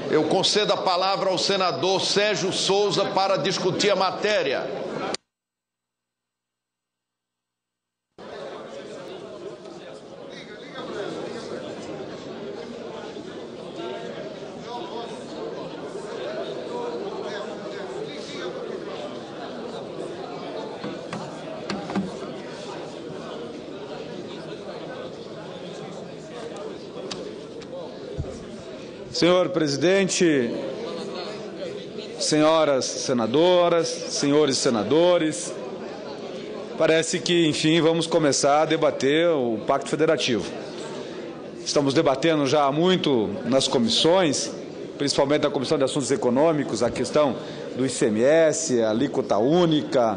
Eu concedo a palavra ao senador Sérgio Souza para discutir a matéria. Senhor presidente, senhoras senadoras, senhores senadores, parece que, enfim, vamos começar a debater o Pacto Federativo. Estamos debatendo já há muito nas comissões, principalmente na Comissão de Assuntos Econômicos, a questão do ICMS, a alíquota única,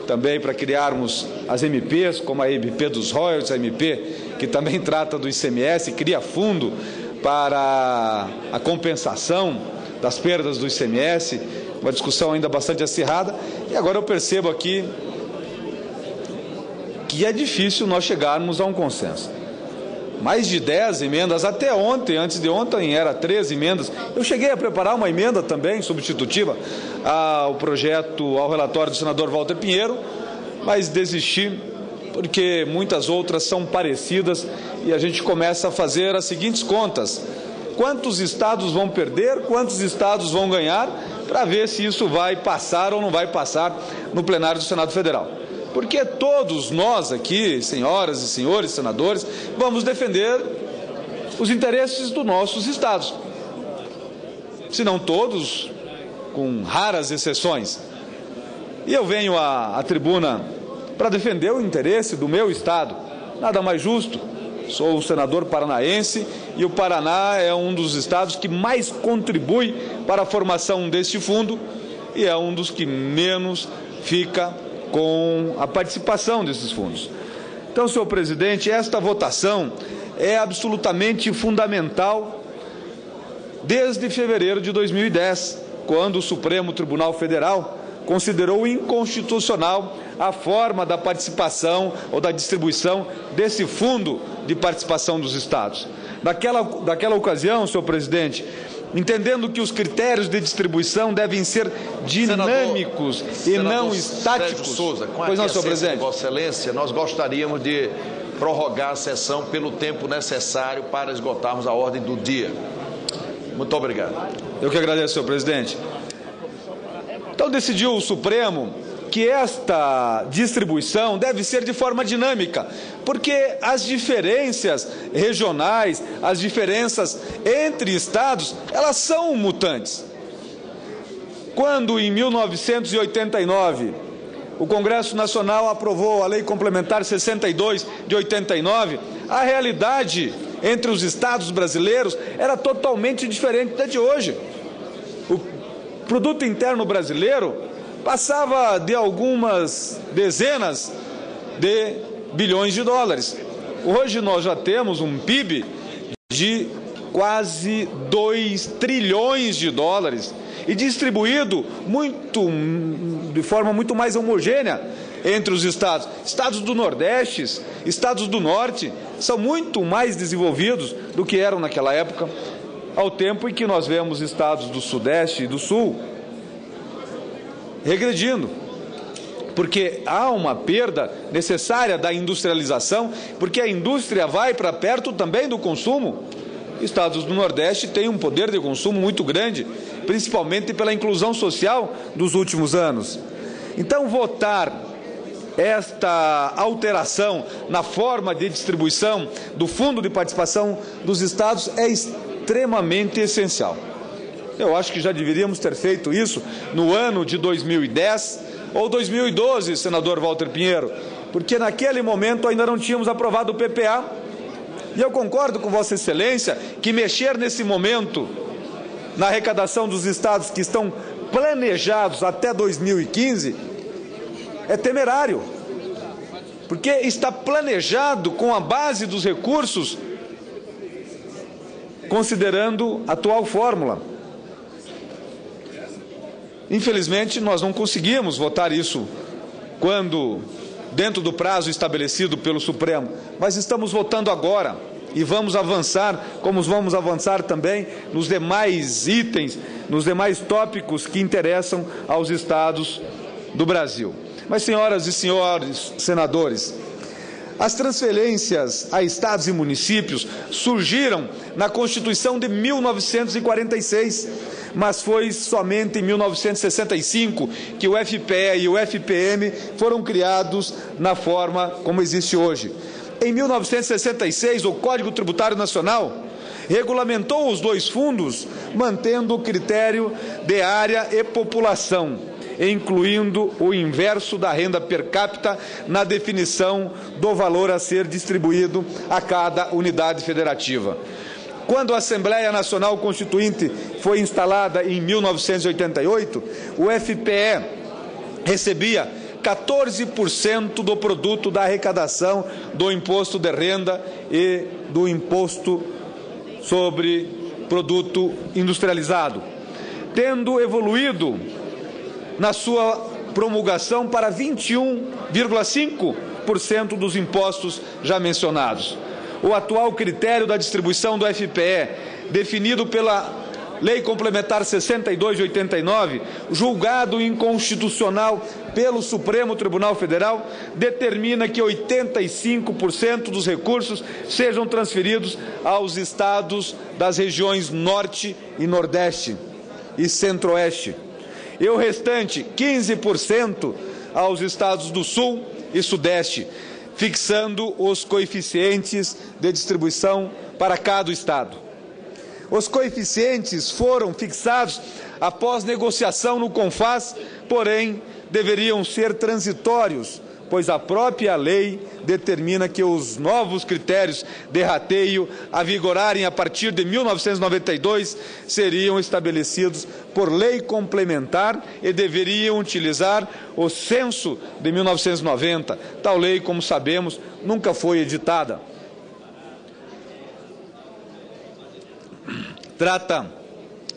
também para criarmos as MPs, como a MP dos royalties, a MP que também trata do ICMS, cria fundo para a compensação das perdas do ICMS, uma discussão ainda bastante acirrada, e agora eu percebo aqui que é difícil nós chegarmos a um consenso. Mais de 10 emendas, até ontem, antes de ontem era 13 emendas, eu cheguei a preparar uma emenda também substitutiva ao projeto, ao relatório do senador Walter Pinheiro, mas desisti, porque muitas outras são parecidas e a gente começa a fazer as seguintes contas. Quantos estados vão perder, quantos estados vão ganhar, para ver se isso vai passar ou não vai passar no plenário do Senado Federal. Porque todos nós aqui, senhoras e senhores senadores, vamos defender os interesses dos nossos estados. Se não todos, com raras exceções. E eu venho à tribuna para defender o interesse do meu estado. Nada mais justo. Sou um senador paranaense e o Paraná é um dos estados que mais contribui para a formação deste fundo e é um dos que menos fica com a participação desses fundos. Então, senhor presidente, esta votação é absolutamente fundamental desde fevereiro de 2010, quando o Supremo Tribunal Federal considerou inconstitucional a forma da participação ou da distribuição desse fundo de participação dos estados. Naquela ocasião, senhor presidente, entendendo que os critérios de distribuição devem ser dinâmicos e não estáticos. Sérgio Souza, com a pois não, senhor aquiescência de presidente. Vossa Excelência, nós gostaríamos de prorrogar a sessão pelo tempo necessário para esgotarmos a ordem do dia. Muito obrigado. Eu que agradeço, senhor presidente. Então decidiu o Supremo que esta distribuição deve ser de forma dinâmica, porque as diferenças regionais, as diferenças entre estados, elas são mutantes. Quando, em 1989, o Congresso Nacional aprovou a Lei Complementar 62 de 89, a realidade entre os estados brasileiros era totalmente diferente da de hoje. O Produto Interno Brasileiro passava de algumas dezenas de bilhões de dólares. Hoje nós já temos um PIB de quase 2 trilhões de dólares e distribuído de forma muito mais homogênea entre os estados. Estados do Nordeste, estados do Norte são muito mais desenvolvidos do que eram naquela época, ao tempo em que nós vemos estados do Sudeste e do Sul regredindo, porque há uma perda necessária da industrialização, porque a indústria vai para perto também do consumo. Estados do Nordeste têm um poder de consumo muito grande, principalmente pela inclusão social dos últimos anos. Então, votar esta alteração na forma de distribuição do Fundo de Participação dos Estados é extremamente essencial. Eu acho que já deveríamos ter feito isso no ano de 2010 ou 2012, senador Walter Pinheiro, porque naquele momento ainda não tínhamos aprovado o PPA. E eu concordo com Vossa Excelência que mexer nesse momento na arrecadação dos estados que estão planejados até 2015 é temerário, porque está planejado com a base dos recursos considerando a atual fórmula. Infelizmente, nós não conseguimos votar isso dentro do prazo estabelecido pelo Supremo, mas estamos votando agora. e vamos avançar, como vamos avançar também nos demais itens, nos demais tópicos que interessam aos estados do Brasil. Mas, senhoras e senhores senadores, as transferências a estados e municípios surgiram na Constituição de 1946, mas foi somente em 1965 que o FPE e o FPM foram criados na forma como existe hoje. Em 1966, o Código Tributário Nacional regulamentou os dois fundos, mantendo o critério de área e população, incluindo o inverso da renda per capita na definição do valor a ser distribuído a cada unidade federativa. Quando a Assembleia Nacional Constituinte foi instalada em 1988, o FPE recebia 14% do produto da arrecadação do imposto de renda e do imposto sobre produto industrializado, tendo evoluído na sua promulgação para 21,5% dos impostos já mencionados. O atual critério da distribuição do FPE, definido pela Lei Complementar 62 de 89, julgado inconstitucional pelo Supremo Tribunal Federal, determina que 85% dos recursos sejam transferidos aos estados das regiões Norte e Nordeste e Centro-Oeste, e o restante, 15%, aos estados do Sul e Sudeste, fixando os coeficientes de distribuição para cada estado. Os coeficientes foram fixados após negociação no CONFAS, porém deveriam ser transitórios, pois a própria lei determina que os novos critérios de rateio a vigorarem a partir de 1992 seriam estabelecidos por lei complementar e deveriam utilizar o censo de 1990. Tal lei, como sabemos, nunca foi editada.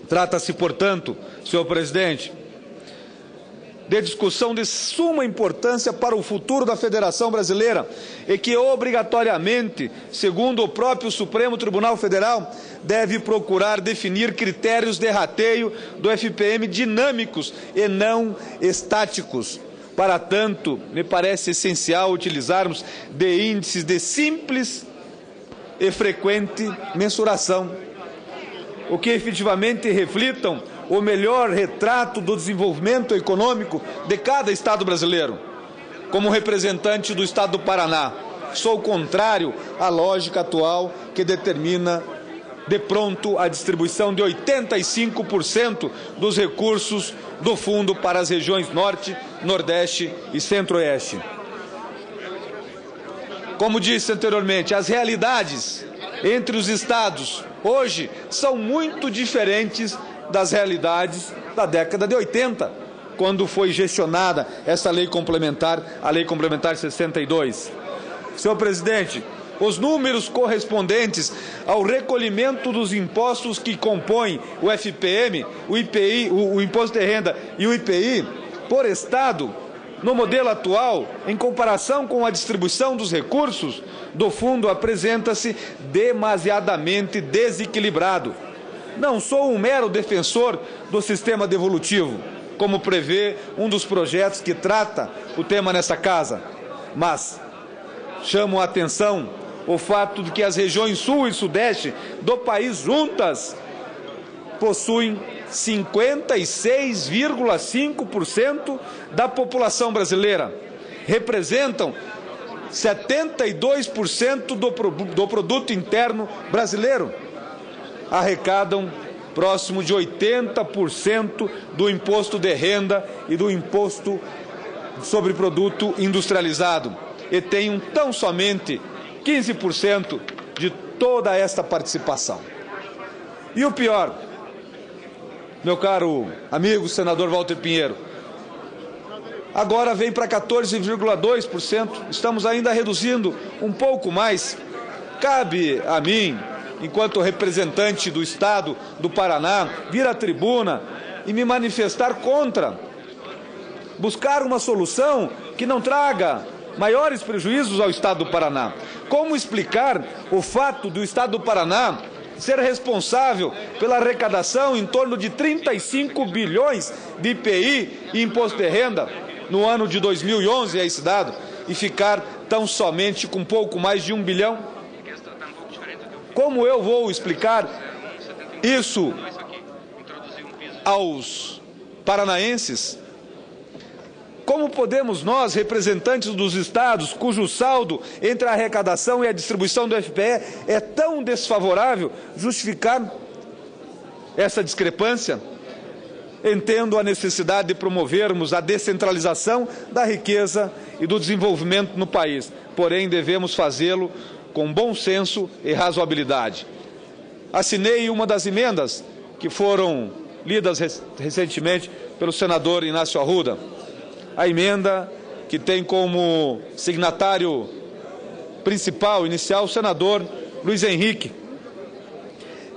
Trata-se, portanto, senhor presidente, de discussão de suma importância para o futuro da Federação Brasileira e que, obrigatoriamente, segundo o próprio Supremo Tribunal Federal, deve procurar definir critérios de rateio do FPM dinâmicos e não estáticos. Para tanto, me parece essencial utilizarmos de índices de simples e frequente mensuração, o que efetivamente reflitam o melhor retrato do desenvolvimento econômico de cada estado brasileiro. Como representante do estado do Paraná, sou contrário à lógica atual que determina de pronto a distribuição de 85% dos recursos do fundo para as regiões Norte, Nordeste e Centro-Oeste. Como disse anteriormente, as realidades entre os estados hoje são muito diferentes das realidades da década de 80, quando foi gestionada essa lei complementar, a Lei Complementar 62. Senhor presidente, os números correspondentes ao recolhimento dos impostos que compõem o FPM, o IPI, o Imposto de Renda e o IPI, por estado, no modelo atual, em comparação com a distribuição dos recursos do fundo, apresenta-se demasiadamente desequilibrado. Não sou um mero defensor do sistema devolutivo, como prevê um dos projetos que trata o tema nessa casa, mas chamo a atenção o fato de que as regiões Sul e Sudeste do país juntas possuem 56,5% da população brasileira, representam 72% do produto interno brasileiro, arrecadam próximo de 80% do imposto de renda e do imposto sobre produto industrializado, e têm tão somente 15% de toda esta participação. E o pior, meu caro amigo senador Walter Pinheiro, agora vem para 14,2%, estamos ainda reduzindo um pouco mais. Cabe a mim, enquanto representante do Estado do Paraná, vir à tribuna e me manifestar contra, buscar uma solução que não traga maiores prejuízos ao Estado do Paraná. Como explicar o fato do Estado do Paraná ser responsável pela arrecadação em torno de 35 bilhões de IPI e imposto de renda no ano de 2011 a esse dado e ficar tão somente com pouco mais de 1 bilhão? Como eu vou explicar isso aos paranaenses? Como podemos nós, representantes dos estados, cujo saldo entre a arrecadação e a distribuição do FPE é tão desfavorável, justificar essa discrepância? Entendo a necessidade de promovermos a descentralização da riqueza e do desenvolvimento no país, porém devemos fazê-lo com bom senso e razoabilidade. Assinei uma das emendas que foram lidas recentemente pelo senador Inácio Arruda, a emenda que tem como signatário principal, inicial, o senador Luiz Henrique.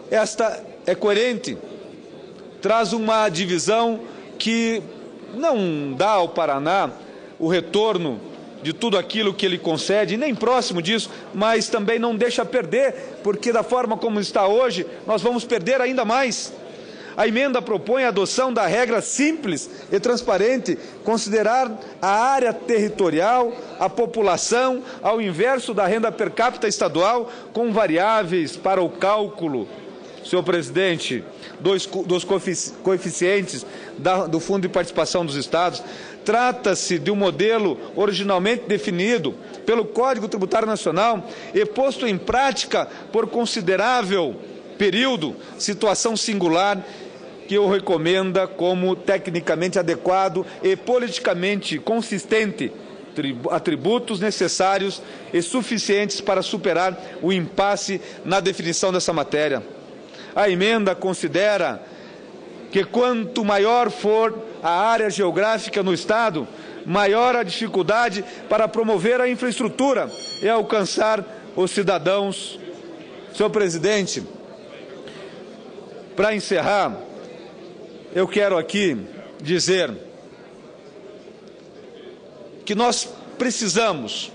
Esta é coerente, traz uma divisão que não dá ao Paraná o retorno de tudo aquilo que ele concede, nem próximo disso, mas também não deixa perder, porque da forma como está hoje, nós vamos perder ainda mais. A emenda propõe a adoção da regra simples e transparente, considerar a área territorial, a população, ao inverso da renda per capita estadual, com variáveis para o cálculo, senhor presidente, dos coeficientes do Fundo de Participação dos Estados. Trata-se de um modelo originalmente definido pelo Código Tributário Nacional e posto em prática por considerável período, situação singular que eu recomendo como tecnicamente adequado e politicamente consistente, atributos necessários e suficientes para superar o impasse na definição dessa matéria. A emenda considera que quanto maior for a área geográfica no Estado, maior a dificuldade para promover a infraestrutura e alcançar os cidadãos. Senhor presidente, para encerrar, eu quero aqui dizer que nós precisamos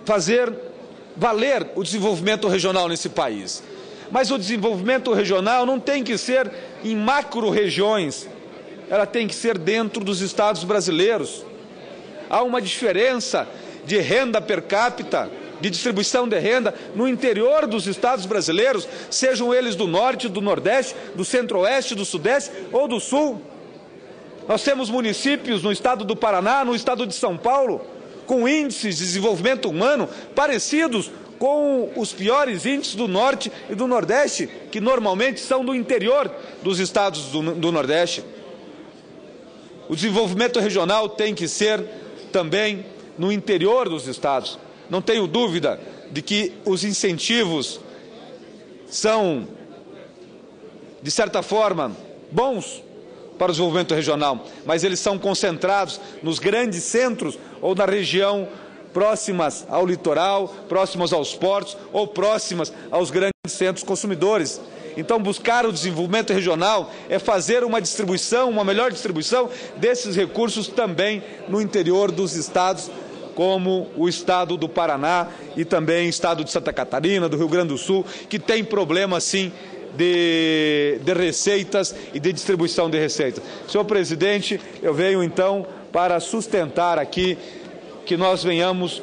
fazer valer o desenvolvimento regional nesse país. Mas o desenvolvimento regional não tem que ser em macro-regiões, ela tem que ser dentro dos estados brasileiros. Há uma diferença de renda per capita, de distribuição de renda no interior dos estados brasileiros, sejam eles do norte, do nordeste, do centro-oeste, do sudeste ou do sul. Nós temos municípios no estado do Paraná, no estado de São Paulo, com índices de desenvolvimento humano parecidos com os piores índices do norte e do nordeste, que normalmente são do interior dos estados do nordeste. O desenvolvimento regional tem que ser também no interior dos estados. Não tenho dúvida de que os incentivos são, de certa forma, bons para o desenvolvimento regional, mas eles são concentrados nos grandes centros ou na região próximas ao litoral, próximas aos portos ou próximas aos grandes centros consumidores. Então, buscar o desenvolvimento regional é fazer uma distribuição, uma melhor distribuição desses recursos também no interior dos estados, como o estado do Paraná e também o estado de Santa Catarina, do Rio Grande do Sul, que tem problema, sim, de receitas e de distribuição de receitas. Senhor presidente, eu venho, então, para sustentar aqui que nós venhamos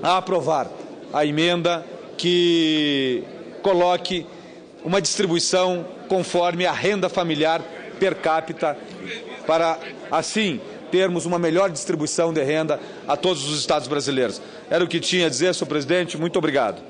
a aprovar a emenda que coloque uma distribuição conforme a renda familiar per capita, para, assim, termos uma melhor distribuição de renda a todos os estados brasileiros. Era o que tinha a dizer, senhor presidente. Muito obrigado.